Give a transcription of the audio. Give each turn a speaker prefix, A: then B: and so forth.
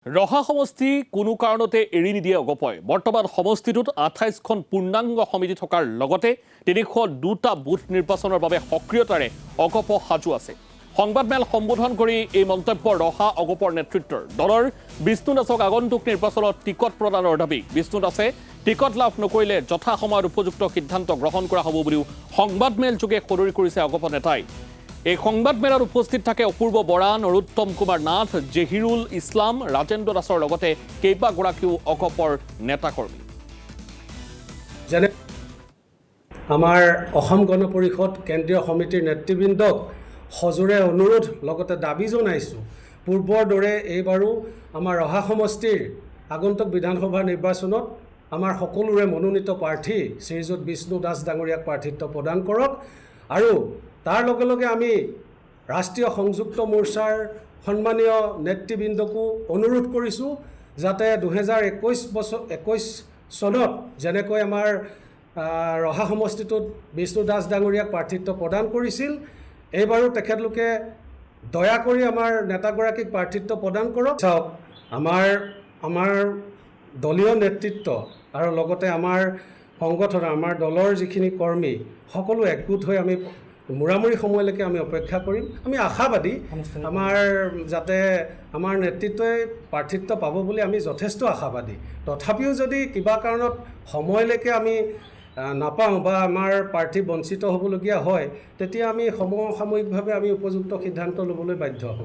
A: ৰহা সমষ্টি কোনো কাৰণতে এৰি নিদিয়ে অগপয়। বৰ্তমান সমষ্টিটোত ২৮খন পূৰ্ণাংগ সমিতি থকাৰ লগতে ৩০২টা বুথ নিৰ্বাচনৰ বাবে সক্ৰিয়তাৰে অগপ সাজু আছে। সংবাদমেল সম্বোধন কৰি এই মন্তব্য ৰহা অগপৰ নেতৃত্বৰ। দলৰ বিষ্ণু দাসক আগন্তুক নিৰ্বাচনত টিকট প্ৰদানৰ দাবী। বিষ্ণু দাসে টিকট লাভ নকৰিলে যথাসময়ত উপযুক্ত সিদ্ধান্ত গ্ৰহণ কৰা হ'ব বুলিও সংবাদমেল যোগে সদৰি কৰিছে অগপ নেতাই। এই সংবাদমেলত উপস্থিত থাকে অপূৰ্ব বৰা, নৰোত্তম কুমাৰ নাথ, জহিৰুল ইছলাম, ৰাজেন্দ্ৰ দাসৰ লগতে কেইবাগৰাকীও অগপৰ নেতাকৰ্মী।
B: যেনে আমাৰ অসম গণ পৰিষদ কেন্দ্ৰীয় সমিতিৰ নেতৃবৃন্দক সজোৰে অনুৰোধ লগতে দাবী জনাইছোঁ, পূৰ্বৰ দৰে এইবাৰো আমাৰ ৰহা সমষ্টিৰ আগন্তুক বিধানসভা নিৰ্বাচনত আমাৰ সকলোৰে মনোনীত প্ৰাৰ্থী শ্ৰীযুত বিষ্ণু দাস ডাঙৰীয়াক প্ৰাৰ্থিত্ব প্ৰদান কৰক। আৰু তাৰ লগে লগে আমি ৰাষ্ট্ৰীয় সংযুক্ত মৰ্চাৰ সন্মানীয় নেতৃবৃন্দকো অনুৰোধ কৰিছোঁ যাতে ২০২১ চনত যেনেকৈ আমাৰ ৰহা সমষ্টিটোত বিষ্ণু দাস ডাঙৰীয়াক প্ৰাৰ্থিত্ব প্ৰদান কৰিছিল, এইবাৰো তেখেতলোকে দয়া কৰি আমাৰ নেতাগৰাকীক প্ৰাৰ্থিত্ব প্ৰদান কৰক। চাওক, আমাৰ দলীয় নেতৃত্ব আৰু লগতে আমাৰ সংগঠন, আমাৰ দলৰ যিখিনি কৰ্মী সকলো একগোট হৈ আমি মূৰামূৰি সময়লৈকে আমি অপেক্ষা কৰিম। আমি আশাবাদী যাতে আমাৰ নেতৃত্বই প্ৰাৰ্থিত্ব পাব বুলি আমি যথেষ্ট আশাবাদী। তথাপিও যদি কিবা কাৰণত সময়লৈকে আমি নাপাওঁ বা আমাৰ প্ৰাৰ্থী বঞ্চিত হ'বলগীয়া হয়, তেতিয়া আমি সমসাময়িকভাৱে আমি উপযুক্ত সিদ্ধান্ত ল'বলৈ বাধ্য হ'ম।